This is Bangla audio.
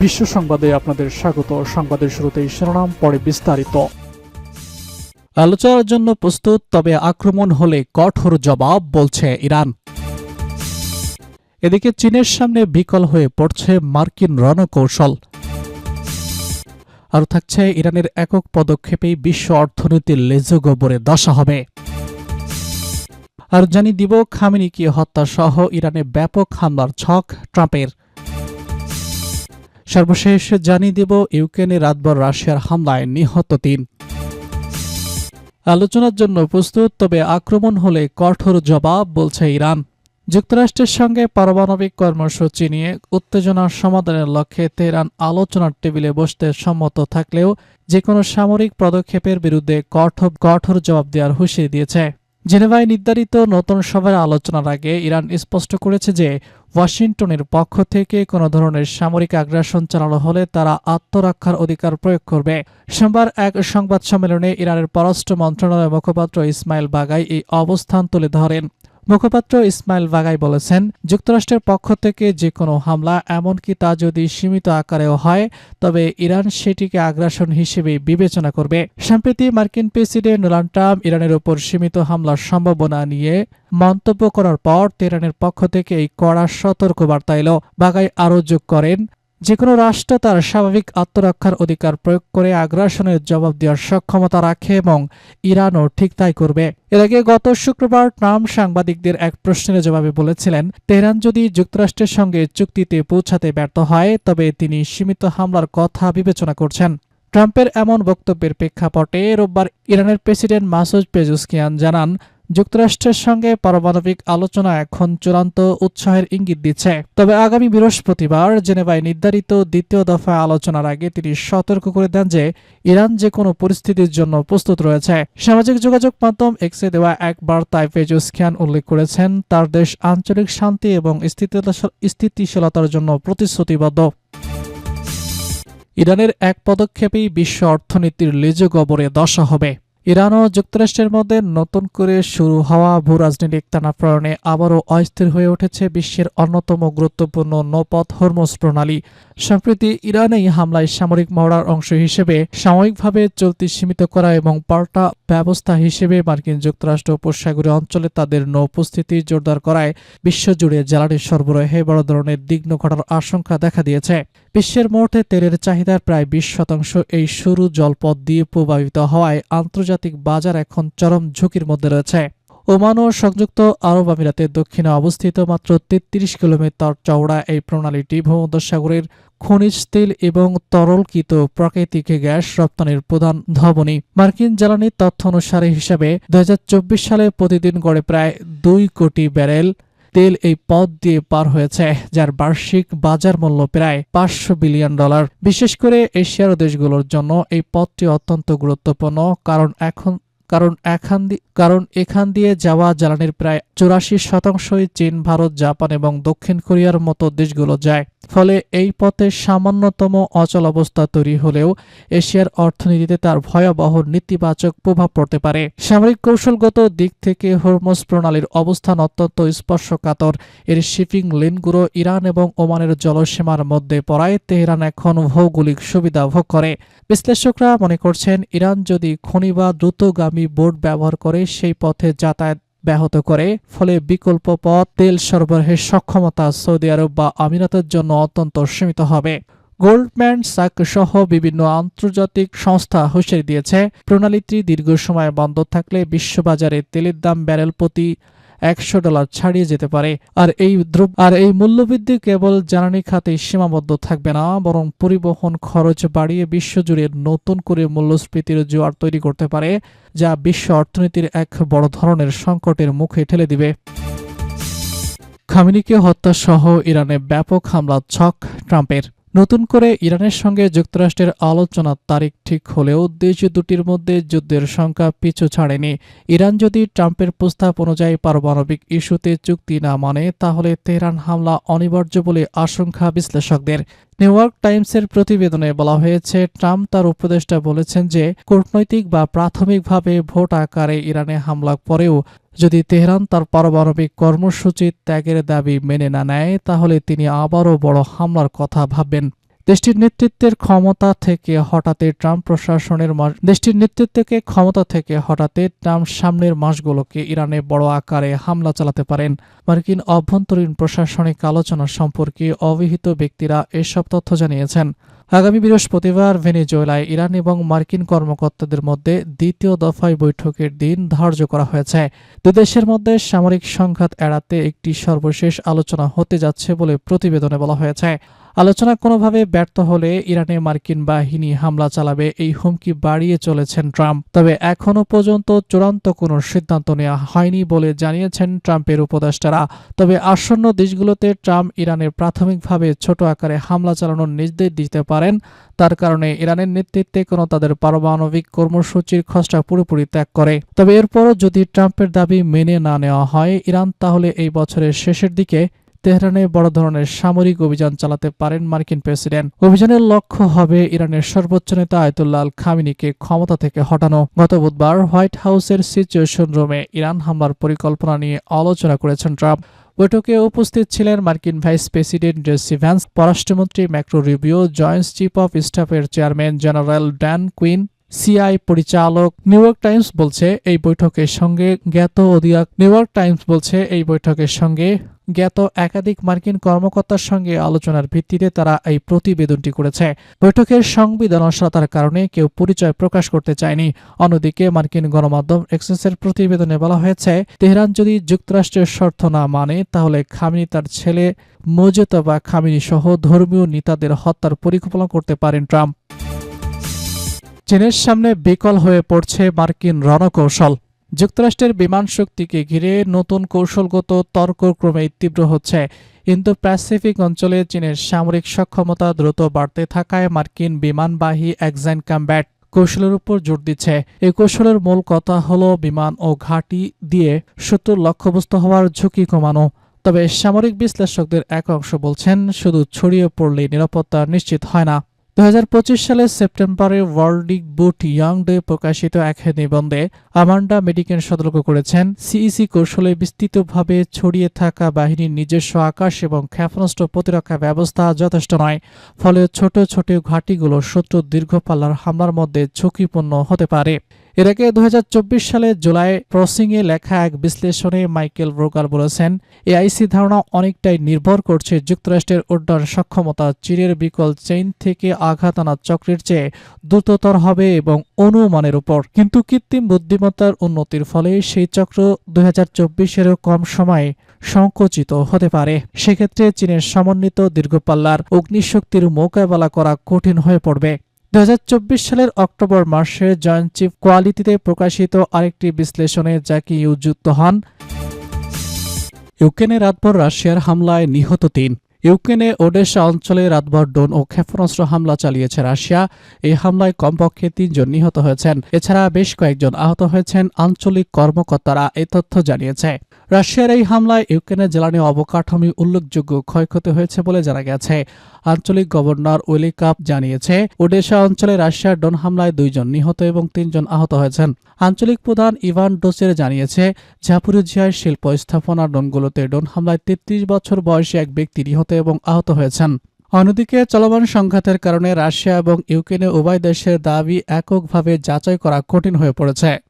বিশ্ব সংবাদে আপনাদের স্বাগত। সংবাদের শুরুতেই শিরোনাম, পরে বিস্তারিত। আলোচনার জন্য প্রস্তুত, তবে আক্রমণ হলে কঠোর জবাব, বলছে ইরান। এদিকে চীনের সামনে বিকল হয়ে পড়ছে মার্কিন রণকৌশল। আর থাকছে ইরানের একক পদক্ষেপেই বিশ্ব অর্থনীতির লেজু গোবরে দশা হবে। আর জানিয়ে দিব খামেনিকে হত্যা সহ ইরানে ব্যাপক হামলার ছক ট্রাম্পের। সর্বশেষ জানিয়ে দেব ইউক্রেনে রাতভর রাশিয়ার হামলায় নিহত ৩। আলোচনার জন্য প্রস্তুত, তবে আক্রমণ হলে কঠোর জবাব, বলছে ইরান। যুক্তরাষ্ট্রের সঙ্গে পারমাণবিক কর্মসূচি নিয়ে উত্তেজনার সমাধানের লক্ষ্যে তেহরান আলোচনার টেবিলে বসতে সম্মত থাকলেও যেকোনো সামরিক পদক্ষেপের বিরুদ্ধে কঠোর জবাব দেওয়ার হুঁশিয়ারি দিয়েছে। জেনেভায় নির্ধারিত নতুন সভার আলোচনার আগে ইরান স্পষ্ট করেছে যে ওয়াশিংটনের পক্ষ থেকে কোনো ধরনের সামরিক আগ্রাসন চালানো হলে তারা আত্মরক্ষার অধিকার প্রয়োগ করবে। সোমবার এক সংবাদ সম্মেলনে ইরানের পররাষ্ট্র মন্ত্রণালয়ের মুখপাত্র ইসমাইল বাগাই এই অবস্থান তুলে ধরেন। মুখপাত্র ইসমাইল বাগাই বলেছেন, যুক্তরাষ্ট্রের পক্ষ থেকে যে কোনো হামলা, এমনকি তা যদি সীমিত আকারেও হয়, তবে ইরান সেটিকে আগ্রাসন হিসেবে বিবেচনা করবে। সম্প্রতি মার্কিন প্রেসিডেন্ট ডোনাল্ড ট্রাম্প ইরানের উপর সীমিত হামলার সম্ভাবনা নিয়ে মন্তব্য করার পর তেহরানের পক্ষ থেকে এই কড়া সতর্কবার্তা এলো। বাগাই আরও যোগ করেন, যেকোনো রাষ্ট্র তার স্বাভাবিক আত্মরক্ষার অধিকার প্রয়োগ করে আগ্রাসনের জবাব দেওয়ার সক্ষমতা রাখে এবং ইরানও ঠিক তাই করবে। এর আগে গত শুক্রবার ট্রাম্প সাংবাদিকদের এক প্রশ্নের জবাবে বলেছিলেন, তেহরান যদি যুক্তরাষ্ট্রের সঙ্গে চুক্তিতে পৌঁছাতে ব্যর্থ হয়, তবে তিনি সীমিত হামলার কথা বিবেচনা করছেন। ট্রাম্পের এমন বক্তব্যের প্রেক্ষাপটে রোববার ইরানের প্রেসিডেন্ট মাসুদ পেজেশকিয়ান জানান, যুক্তরাষ্ট্রের সঙ্গে পারমাণবিক আলোচনা এখন চূড়ান্ত উৎসাহের ইঙ্গিত দিচ্ছে। তবে আগামী বৃহস্পতিবার জেনেভায় নির্ধারিত দ্বিতীয় দফা আলোচনার আগে তিনি সতর্ক করে দেন যে ইরান যে কোনো পরিস্থিতির জন্য প্রস্তুত রয়েছে। সামাজিক যোগাযোগ মাধ্যম এক্সে দেওয়া এক বার্তায় পেজেশকিয়ান উল্লেখ করেছেন, তার দেশ আঞ্চলিক শান্তি এবং স্থিতিশীলতার জন্য প্রতিশ্রুতিবদ্ধ। ইরানের এক পদক্ষেপেই বিশ্ব অর্থনীতির লেজু গোবরে দশা হবে। ইরান ও যুক্তরাষ্ট্রের মধ্যে নতুন করে শুরু হওয়া ভূরাজনৈতিক টানাপোড়েনে আবারও অস্থির হয়ে উঠেছে বিশ্বের অন্যতম গুরুত্বপূর্ণ নৌপথ হরমুজ প্রণালী। সম্প্রতি ইরান এই হামলায় সামরিক মহড়ার অংশ হিসেবে সাময়িকভাবে চলতি সীমিত করা এবং পাল্টা ব্যবস্থা হিসেবে মার্কিন যুক্তরাষ্ট্র উপসাগরীয় অঞ্চলে তাদের নৌপস্থিতি জোরদার করায় বিশ্বজুড়ে জ্বালানি সরবরাহে বড় ধরনের বিঘ্ন ঘটার আশঙ্কা দেখা দিয়েছে। বিশ্বের মোট তেলের চাহিদার প্রায় 20% এই সরু জলপথ দিয়ে প্রবাহিত হওয়ায় আন্তর্জাতিক বাজার এখন চরম ঝুঁকির মধ্যে রয়েছে। ওমান ও সংযুক্ত আরব আমিরাতের দক্ষিণে অবস্থিত মাত্র 33 কিলোমিটার চওড়া এই প্রণালীটি ভূমধ্যসাগরের খনিজ তেল এবং তরলকৃত প্রাকৃতিক গ্যাস রপ্তানির প্রধান ধমনী। মার্কিন জ্বালানি তথ্য অনুসারে হিসাবে 2024 সালে প্রতিদিন গড়ে প্রায় 2 কোটি ব্যারেল তেল এই পথ দিয়ে পার হয়েছে, যার বার্ষিক বাজার মূল্য প্রায় $500 বিলিয়ন। বিশেষ করে এশিয়ার দেশগুলোর জন্য এই পথটি অত্যন্ত গুরুত্বপূর্ণ, কারণ এখান দিয়ে যাওয়া জ্বালানির প্রায় 84%ই চীন, ভারত, জাপান এবং দক্ষিণ কোরিয়ার মতো দেশগুলো যায়। ফলে এই পথে সামান্যতম অচল অবস্থা তৈরি হলেও এশিয়ার অর্থনীতিতে তার ভয়াবহ নেতিবাচক প্রভাব পড়তে পারে। সামরিক কৌশলগত দিক থেকে হরমুজ প্রণালীর অবস্থান অত্যন্ত স্পর্শকাতর। এর শিপিং লেনগুলো ইরান এবং ওমানের জলসীমার মধ্যে পড়ায় তেহরান এখন ভৌগোলিক সুবিধা ভোগ করে। বিশ্লেষকরা মনে করছেন, ইরান যদি খনি বা দ্রুতগামী বোট ব্যবহার করে সেই পথে যাতায়াত ব্যাহত করে, ফলে বিকল্প পথ তেল সরবরাহের সক্ষমতা সৌদি আরব বা আমিরাতের জন্য অত্যন্ত সীমিত হবে। গোল্ডম্যান স্যাক সহ বিভিন্ন আন্তর্জাতিক সংস্থা হুঁশিয়ারি দিয়েছে, প্রণালীটি দীর্ঘ সময় বন্ধ থাকলে বিশ্ববাজারে তেলের দাম ব্যারেল প্রতি $100 ছাড়িয়ে যেতে পারে। আর এই মূল্যবৃদ্ধি কেবল জ্বালানি খাতে সীমাবদ্ধ থাকবে না, বরং পরিবহন খরচ বাড়িয়ে বিশ্বজুড়ে নতুন করে মূল্যস্ফীতির জোয়ার তৈরি করতে পারে, যা বিশ্ব অর্থনীতির এক বড় ধরনের সংকটের মুখে ঠেলে দিবে। খামেনিকে হত্যা সহ ইরানে ব্যাপক হামলার ছক ট্রাম্পের। নতুন করে ইরানের সঙ্গে যুক্তরাষ্ট্রের আলোচনার তারিখ ঠিক হলেও দেশ দুটির মধ্যে যুদ্ধের সংখ্যা পিছু ছাড়েনি। ইরান যদি ট্রাম্পের প্রস্তাব অনুযায়ী পারমাণবিক ইস্যুতে চুক্তি না মানে, তাহলে তেহরান হামলা অনিবার্য বলে আশঙ্কা বিশ্লেষকদের। নিউ ইয়র্ক টাইমসের প্রতিবেদনে বলা হয়েছে, ট্রাম্প তার উপদেষ্টা বলেছেন যে কূটনৈতিক বা প্রাথমিকভাবে ভোট আকারে ইরানে হামলা পরেও যদি তেহরান তার পারমাণবিক কর্মসূচি ত্যাগের দাবি মেনে না নেয়, তাহলে তিনি আবারও বড় হামলার কথা ভাববেন। দেশটির নেতৃত্বের ক্ষমতা থেকে হঠাতে ট্রাম্প সামনের মাসগুলোকে ইরানে বড় আকারে হামলা চালাতে পারেন। মার্কিন অভ্যন্তরীণ প্রশাসনিক আলোচনা সম্পর্কে অবহিত ব্যক্তিরা এসব তথ্য জানিয়েছেন। আগামী বৃহস্পতিবার ভেনেজুয়েলায় ইরান এবং মার্কিন কর্মকর্তাদের মধ্যে দ্বিতীয় দফায় বৈঠকের দিন ধার্য করা হয়েছে। দুই দেশের মধ্যে সামরিক সংঘাত এড়াতে একটি সর্বশেষ আলোচনা হতে যাচ্ছে বলে প্রতিবেদনে বলা হয়েছে। আলোচনা কোনোভাবে ব্যর্থ হলে ইরানে মার্কিন বাহিনী হামলা চালাবে এই হুমকি বাড়িয়ে চলেছেন ট্রাম্প। তবে এখনও পর্যন্ত চূড়ান্ত কোনো সিদ্ধান্ত নেওয়া হয়নি বলে জানিয়েছেন ট্রাম্পের উপদেষ্টারা। তবে আসন্ন দেশগুলোতে ট্রাম্প ইরানের প্রাথমিকভাবে ছোট আকারে হামলা চালানোর নির্দেশ দিতে পারেন। তার কারণে ইরানের নেতৃত্বে কোনো তাদের পারমাণবিক কর্মসূচির খসড়া পুরোপুরি ত্যাগ করে। তবে এরপরও যদি ট্রাম্পের দাবি মেনে না নেওয়া হয় ইরান, তাহলে এই বছরের শেষের দিকে তেহরানে বড় ধরনের সামরিক অভিযান চালাতে পারেন মার্কিন প্রেসিডেন্ট। অভিযানের লক্ষ্য হবে ইরানের সর্বোচ্চ নেতা আয়াতুল্লাহ আল খামেনিকে ক্ষমতা থেকে হটানো। গত বুধবার হোয়াইট হাউসের সিচুয়েশন রুমে ইরান হামলার পরিকল্পনা নিয়ে আলোচনা করেছেন ট্রাম্প। বৈঠকে উপস্থিত ছিলেন মার্কিন ভাইস প্রেসিডেন্ট জেসি ভ্যান্স, পররাষ্ট্রমন্ত্রী Marco Rubio, joint chief of স্টাফের chairman general Dan Caine, CI পরিচালক। নিউ ইয়র্ক টাইমস বলছে এই বৈঠকের সঙ্গে জ্ঞাত একাধিক মার্কিন কর্মকর্তার সঙ্গে আলোচনার ভিত্তিতে তারা এই প্রতিবেদনটি করেছে। বৈঠকের সংবেদনশীলতার কারণে কেউ পরিচয় প্রকাশ করতে চায়নি। অন্যদিকে মার্কিন গণমাধ্যম এক্সেসের প্রতিবেদনে বলা হয়েছে, তেহরান যদি যুক্তরাষ্ট্রের শর্ত না মানে তাহলে খামেনি তার ছেলে মোজতবা খামেনি সহ ধর্মীয় নেতাদের হত্যার পরিকল্পনা করতে পারেন ট্রাম্প। চীনের সামনে বিকল হয়ে পড়ছে মার্কিন রণকৌশল। যুক্তরাষ্ট্রের বিমান শক্তিকে ঘিরে নতুন কৌশলগত তর্ক ক্রমেই তীব্র হচ্ছে। ইন্দো প্যাসিফিক অঞ্চলে চীনের সামরিক সক্ষমতা দ্রুত বাড়তে থাকায় মার্কিন বিমানবাহী অ্যাক্সাইন কম্ব্যাট কৌশলের উপর জোর দিচ্ছে। এই কৌশলের মূল কথা হলো বিমান ও ঘাঁটি দিয়ে শত্রুর লক্ষ্যবস্তু হওয়ার ঝুঁকি কমানো। তবে সামরিক বিশ্লেষকদের এক অংশ বলছেন, শুধু ছড়িয়ে পড়লেই নিরাপত্তা নিশ্চিত হয় না। 2025 সালের সেপ্টেম্বরে ওয়ার্ল্ড বুট ইয়ং ডে প্রকাশিত এক নিবন্ধে আমান্ডা মেডিকেন সতর্ক করেছেন, সিইসি কৌশলে বিস্তৃতভাবে ছড়িয়ে থাকা বাহিনীর নিজস্ব আকাশ এবং ক্ষেপণাস্ত্র প্রতিরক্ষা ব্যবস্থা যথেষ্ট নয়। ফলে ছোট ছোট ঘাঁটিগুলো শত্রুর দীর্ঘ পাল্লার হামলার মধ্যে ঝুঁকিপূর্ণ হতে পারে। এর আগে 2024 সালের জুলাই প্রসিংয়ে লেখা এক বিশ্লেষণে মাইকেল ব্রোকার বলেছেন, এআইসি ধারণা অনেকটাই নির্ভর করছে যুক্তরাষ্ট্রের উড্ডয়ন সক্ষমতা চীনের বিকল চেইন থেকে আঘাত আনা চক্রের চেয়ে দ্রুততর হবে এবং অনুমানের উপর। কিন্তু কৃত্রিম বুদ্ধিমত্তার উন্নতির ফলে সেই চক্র 2024-এরও কম সময়ে সংকুচিত হতে পারে। সেক্ষেত্রে চীনের সমন্বিত দীর্ঘপাল্লার অগ্নিশক্তির মোকাবেলা করা কঠিন হয়ে পড়বে। 2024 সালের অক্টোবর মাসে জয়েন্ট চিফ কোয়ালিটিতে প্রকাশিত আরেকটি বিশ্লেষণে জ্যাকি ইউ যুক্ত হন। ইউক্রেনে রাতভর রাশিয়ার হামলায় নিহত 3। ইউক্রেনে ওডেসা অঞ্চলে রাতভর ড্রোন ও ক্ষেপণাস্ত্র হামলা চালিয়েছে রাশিয়া। এই হামলায় কমপক্ষে 3 জন নিহত হয়েছেন। এছাড়া বেশ কয়েকজন আহত হয়েছেন। আঞ্চলিক কর্মকর্তারা এই তথ্য জানিয়েছে। রাশিয়ার এই হামলায় ইউক্রেনের জ্বালানি অবকাঠামো উল্লেখযোগ্য ক্ষয়ক্ষতি হয়েছে বলে জানা গেছে। আঞ্চলিক গভর্নর ওয়েলিকাপ জানিয়েছে, ওডেসা অঞ্চলে রাশিয়ার ড্রোন হামলায় 2 জন নিহত এবং 3 জন আহত হয়েছেন। আঞ্চলিক প্রধান ইভান ডোসের জানিয়েছে, জাপোরিজিয়ার শিল্প স্থাপনা ড্রোনগুলোতে ড্রোন হামলায় 33 বছর বয়সী এক ব্যক্তি নিহত এবং আহত হয়েছেন। অন্যদিকে চলমান সংঘাতের কারণে রাশিয়া এবং ইউক্রেনে উভয় দেশের দাবি এককভাবে যাচাই করা কঠিন হয়ে পড়েছে।